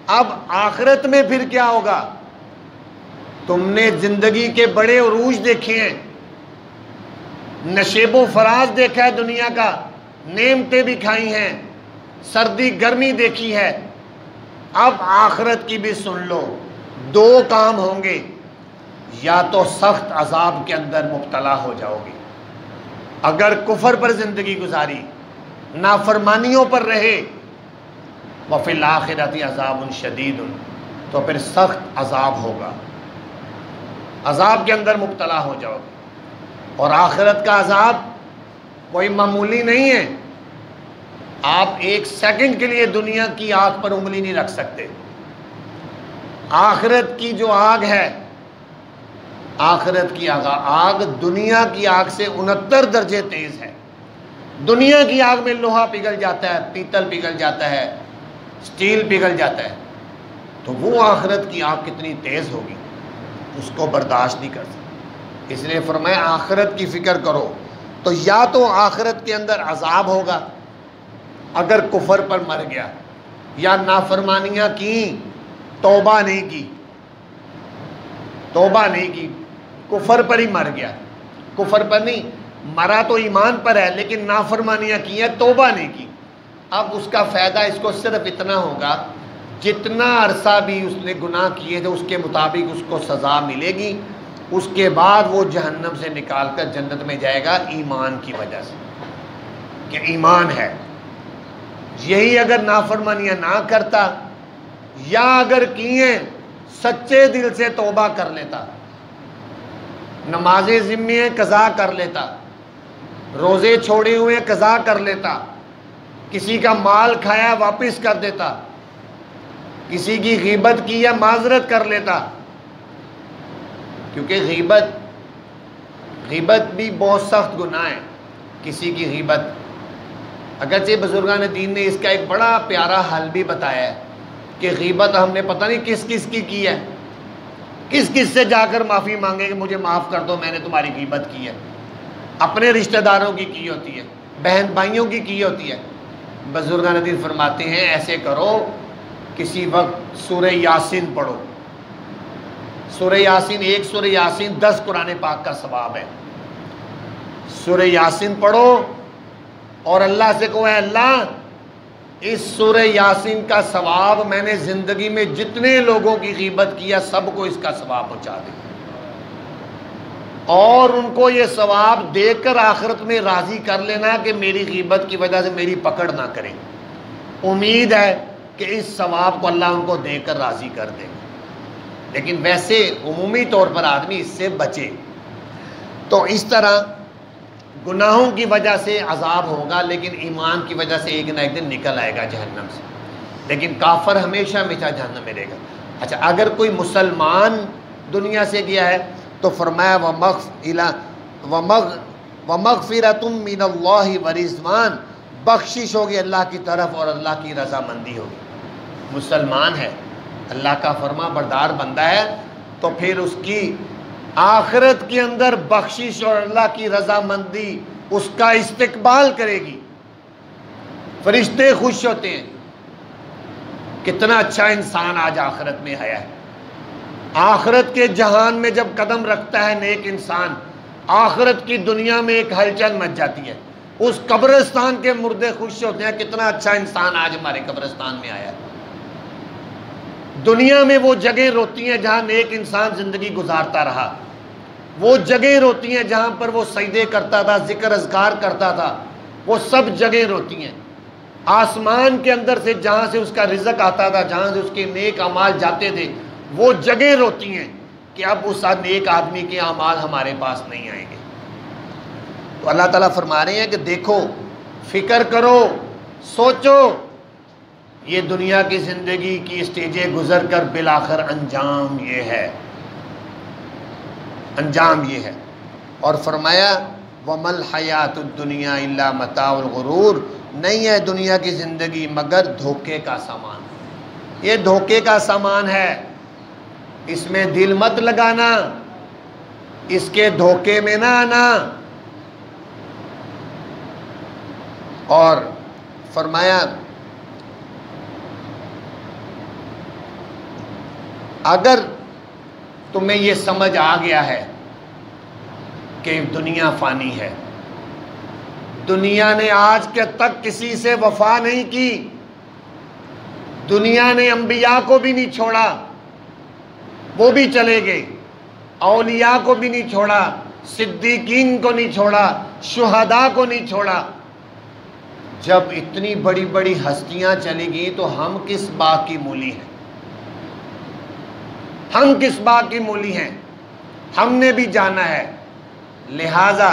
اب آخرت میں پھر کیا ہوگا؟ تم نے زندگی کے بڑے عروج دیکھے ہیں، نشیب و فراز دیکھا ہے دنیا کا، نعمتیں بھی کھائی ہیں، سردی گرمی دیکھی ہے۔ اب آخرت کی بھی سن لو، دو کام ہوں گے، یا تو سخت عذاب کے اندر مبتلا ہو جاؤ گے اگر کفر پر زندگی گزاری، نافرمانیوں پر رہے، وفی الآخرۃ عذاب شدید، تو پھر سخت عذاب ہوگا، عذاب کے اندر مبتلا ہو جاؤ گے۔ اور آخرت کا عذاب کوئی معمولی نہیں ہے، آپ ایک سیکنڈ کے لیے دنیا کی آگ پر انگلی نہیں رکھ سکتے۔ آخرت کی جو آگ ہے، آخرت کی آگ دنیا کی آگ سے 69 درجے تیز ہے۔ دنیا کی آگ میں لوہا پگھل جاتا ہے، پیتل پگھل جاتا ہے، سٹیل پگھل جاتا ہے، تو وہ آخرت کی آگ کتنی تیز ہوگی، اس کو برداشت نہیں کر سکتے۔ اس لیے فرمایا آخرت کی فکر کرو، تو یا تو آخرت کے اندر عذاب ہوگا اگر کفر پر مر گیا، یا نافرمانیاں کی، توبہ نہیں کی، توبہ نہیں کی، کفر پر ہی مر گیا، کفر پر نہیں مرا تو ایمان پر ہے لیکن نافرمانیاں کی ہیں، توبہ نہیں کی۔ اب اس کا فائدہ اس کو صرف اتنا ہوگا، جتنا عرصہ بھی اس نے گناہ کیے تھے اس کے مطابق اس کو سزا ملے گی، اس کے بعد وہ جہنم سے نکال کر جنت میں جائے گا ایمان کی وجہ سے، کہ ایمان ہے۔ یہی اگر نافرمانیاں نہ کرتا، یا اگر کیے سچے دل سے توبہ کر لیتا، نمازیں ذمہ قضا کر لیتا، روزے چھوڑے ہوئے قضا کر لیتا، کسی کا مال کھایا واپس کر دیتا، کسی کی غیبت کی یا معذرت کر لیتا، کیونکہ غیبت بھی بہت سخت گناہ ہے، کسی کی غیبت۔ اگرچہ بزرگان دین نے اس کا ایک بڑا پیارا حل بھی بتایا ہے کہ غیبت ہم نے پتہ نہیں کس کس کی ہے، کس کس سے جا کر معافی مانگے کہ مجھے معاف کر دو، میں نے تمہاری غیبت کی ہے۔ اپنے رشتہ داروں کی ہوتی ہے، بہن بھائیوں کی ہوتی ہے۔ بزرگان دین فرماتے ہیں ایسے کرو، کسی وقت سورہ یاسین پڑھو، سورہ یاسین، ایک سورہ یاسین 10 قرآن پاک کا ثواب ہے۔ سورہ یاسین پڑھو اور اللہ سے کہو اے اللہ اس سورہ یاسین کا ثواب میں نے زندگی میں جتنے لوگوں کی غیبت کیا سب کو اس کا ثواب پہنچا دے، اور ان کو یہ ثواب دے کر آخرت میں راضی کر لینا کہ میری غیبت کی وجہ سے میری پکڑ نہ کریں۔ امید ہے کہ اس ثواب کو اللہ ان کو دے کر راضی کر دے، لیکن ویسے عمومی طور پر آدمی اس سے بچے۔ تو اس طرح گناہوں کی وجہ سے عذاب ہوگا، لیکن ایمان کی وجہ سے ایک نہ ایک دن نکل آئے گا جہنم سے، لیکن کافر ہمیشہ ہمیشہ جہنم میں رہے گا۔ اچھا، اگر کوئی مسلمان دنیا سے گیا ہے تو فرمایا وَمَغْفِرَةٌ مِّنَ اللَّهِ وَرِضْوَانٌ، بخشش ہوگی اللہ کی طرف اور اللہ کی رضامندی ہوگی۔ مسلمان ہے، اللہ کا فرما بردار بندہ ہے، تو پھر اس کی آخرت کے اندر بخشش اور اللہ کی رضامندی اس کا استقبال کرے گی، فرشتے خوش ہوتے ہیں۔ کتنا اچھا انسان آج آخرت میں آیا ہے۔ آخرت کے جہان میں جب قدم رکھتا ہے نیک انسان، آخرت کی دنیا میں ایک ہلچل مچ جاتی ہے، اس قبرستان کے مردے خوش ہوتے ہیں، کتنا اچھا انسان آج ہمارے قبرستان میں آیا ہے۔ دنیا میں وہ جگہیں روتی ہیں جہاں نیک انسان زندگی گزارتا رہا، وہ جگہیں روتی ہیں جہاں پر وہ سجدے کرتا تھا، ذکر اذکار کرتا تھا، وہ سب جگہیں روتی ہیں۔ آسمان کے اندر سے جہاں سے اس کا رزق آتا تھا، جہاں سے اس کے نیک اعمال جاتے تھے، وہ جگہیں روتی ہیں کہ اب اس نیک آدمی کے اعمال ہمارے پاس نہیں آئیں گے۔ تو اللہ تعالیٰ فرما رہے ہیں کہ دیکھو، فکر کرو، سوچو، یہ دنیا کی زندگی کی اسٹیجیں گزر کر بالآخر انجام یہ ہے، انجام یہ ہے۔ اور فرمایا وَمَا الْحَيَاةُ الدُّنْيَا إِلَّا مَتَاعُ الْغُرُورِ، نہیں ہے دنیا کی زندگی مگر دھوکے کا سامان، یہ دھوکے کا سامان ہے، اس میں دل مت لگانا، اس کے دھوکے میں نہ آنا. اور فرمایا اگر تمہیں یہ سمجھ آ گیا ہے کہ دنیا فانی ہے، دنیا نے آج کے تک کسی سے وفا نہیں کی، دنیا نے انبیاء کو بھی نہیں چھوڑا، وہ بھی چلے گئے، اولیاء کو بھی نہیں چھوڑا، صدیقین کو نہیں چھوڑا، شہداء کو نہیں چھوڑا. جب اتنی بڑی بڑی ہستیاں چلی گئیں تو ہم کس بات کی مولی ہیں؟ ہم کس بات کی مولی ہیں؟ ہم نے بھی جانا ہے. لہذا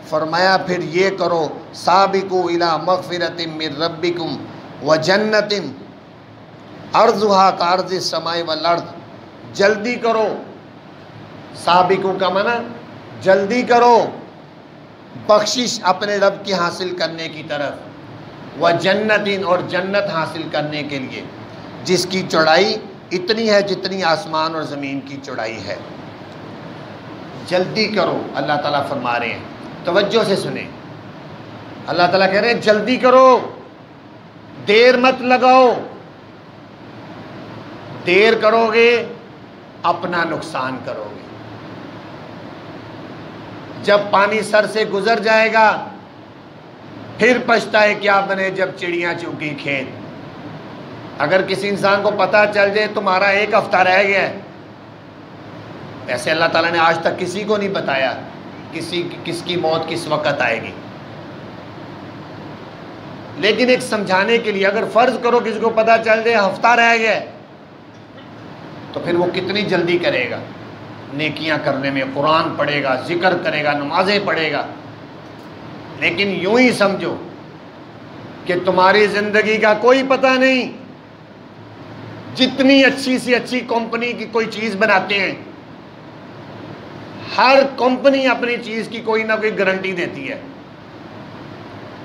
فرمایا پھر یہ کرو، سابقوا الی مغفرۃ من ربکم وجنۃ عرضھا کعرض السماء والارض. جلدی کرو، سابقوا کا معنی جلدی کرو بخشش اپنے رب کی حاصل کرنے کی طرف، وجنۃ اور جنت حاصل کرنے کے لیے جس کی چوڑائی اتنی ہے جتنی آسمان اور زمین کی چوڑائی ہے. جلدی کرو، اللہ تعالیٰ فرما رہے ہیں. توجہ سے سنیں، اللہ تعالیٰ کہہ رہے ہیں جلدی کرو، دیر مت لگاؤ. دیر کرو گے اپنا نقصان کرو گے. جب پانی سر سے گزر جائے گا پھر پچھتائے کیا بنے جب چڑیاں چوکی کھیت. اگر کسی انسان کو پتہ چل جائے تمہارا 1 ہفتہ رہ گیا ہے، ایسے اللہ تعالیٰ نے آج تک کسی کو نہیں بتایا کس کی موت کس وقت آئے گی. لیکن ایک سمجھانے کے لیے اگر فرض کرو کسی کو پتہ چل جائے ہفتہ رہ گیا ہے تو پھر وہ کتنی جلدی کرے گا نیکیاں کرنے میں، قرآن پڑھے گا، ذکر کرے گا، نمازیں پڑھے گا. لیکن یوں ہی سمجھو کہ تمہاری زندگی کا کوئی پتہ نہیں. جتنی اچھی سی اچھی کمپنی کی کوئی چیز بناتے ہیں، ہر کمپنی اپنی چیز کی کوئی نہ کوئی گارنٹی دیتی ہے.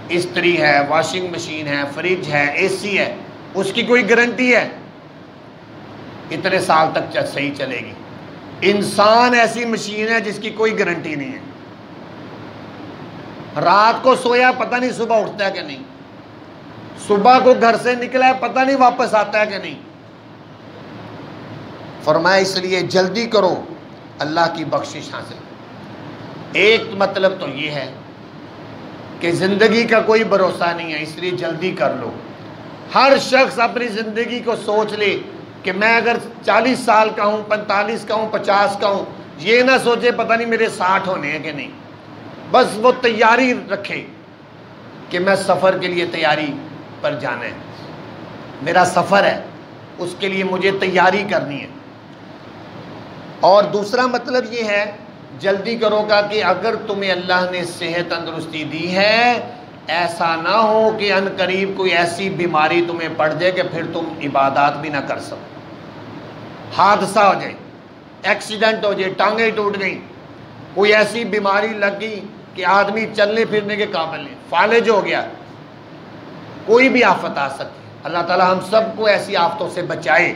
استری ہے، واشنگ مشین ہے، فریج ہے، اے سی ہے، اس کی کوئی گارنٹی ہے اتنے سال تک صحیح چلے گی. انسان ایسی مشین ہے جس کی کوئی گارنٹی نہیں ہے. رات کو سویا پتہ نہیں صبح اٹھتا ہے کہ نہیں، صبح کو گھر سے نکلا ہے پتہ نہیں واپس آتا ہے کہ نہیں. فرمایا اس لیے جلدی کرو اللہ کی بخشش حاصل. ایک مطلب تو یہ ہے کہ زندگی کا کوئی بھروسہ نہیں ہے، اس لیے جلدی کر لو. ہر شخص اپنی زندگی کو سوچ لے کہ میں اگر 40 سال کا ہوں، 45 کا ہوں، 50 کا ہوں، یہ نہ سوچے پتہ نہیں میرے 60 ہونے ہیں کہ نہیں. بس وہ تیاری رکھے کہ میں سفر کے لیے تیاری پر جانا ہے، میرا سفر ہے، اس کے لیے مجھے تیاری کرنی ہے. اور دوسرا مطلب یہ ہے جلدی کرو گا کہ اگر تمہیں اللہ نے صحت تندرستی دی ہے، ایسا نہ ہو کہ ان قریب کوئی ایسی بیماری تمہیں پڑ جائے کہ پھر تم عبادات بھی نہ کر سکو. حادثہ ہو جائے، ایکسیڈنٹ ہو جائے، ٹانگیں ٹوٹ گئیں، کوئی ایسی بیماری لگ گئی کہ آدمی چلنے پھرنے کے قابل نہیں، فالج ہو گیا. کوئی بھی آفت آ سکتی ہے. اللہ تعالی ہم سب کو ایسی آفتوں سے بچائے.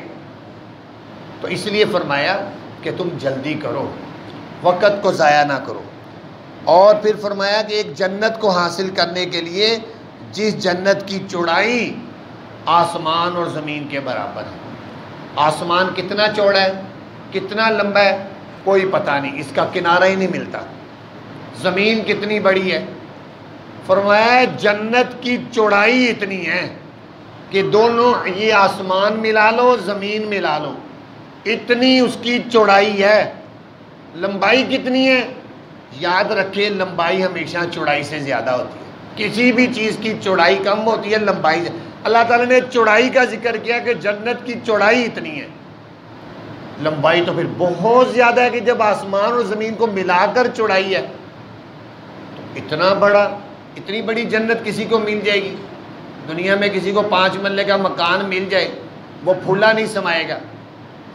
تو اس لیے فرمایا کہ تم جلدی کرو، وقت کو ضائع نہ کرو. اور پھر فرمایا کہ ایک جنت کو حاصل کرنے کے لیے جس جنت کی چوڑائی آسمان اور زمین کے برابر ہے. آسمان کتنا چوڑا ہے، کتنا لمبا ہے، کوئی پتہ نہیں، اس کا کنارہ ہی نہیں ملتا. زمین کتنی بڑی ہے، فرمایا جنت کی چوڑائی اتنی ہے کہ دونوں یہ آسمان ملا لو زمین ملا لو، اتنی اس کی چوڑائی ہے. لمبائی کتنی ہے؟ یاد رکھے لمبائی ہمیشہ چوڑائی سے زیادہ ہوتی ہے. کسی بھی چیز کی چوڑائی کم ہوتی ہے، لمبائی سے. اللہ تعالیٰ نے چوڑائی کا ذکر کیا کہ جنت کی چوڑائی اتنی ہے، لمبائی تو پھر بہت زیادہ ہے کہ جب آسمان اور زمین کو ملا کر چوڑائی ہے تو اتنی بڑی جنت کسی کو مل جائے گی. دنیا میں کسی کو 5 مرلے کا مکان مل جائے وہ پھولا نہیں سمائے گا،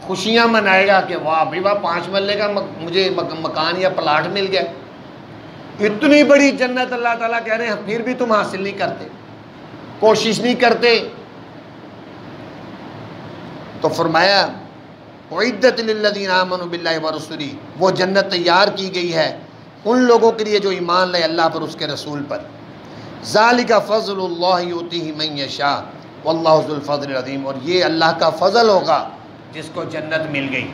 خوشیاں منائے گا کہ واہ بھائی واہ 5 مرلے کا مجھے مکان یا پلاٹ مل گیا. اتنی بڑی جنت اللہ تعالیٰ کہہ رہے ہیں پھر بھی تم حاصل نہیں کرتے، کوشش نہیں کرتے. تو فرمایا اعدت للذین آمنوا باللہ ورسلہ، وہ جنت تیار کی گئی ہے ان لوگوں کے لیے جو ایمان لائے اللہ پر، اس کے رسول پر۔ ذالک فضل اللہ یؤتیہ من یشاء واللہ ذو الفضل العظیم، اور یہ اللہ کا فضل ہوگا جس کو جنت مل گئی۔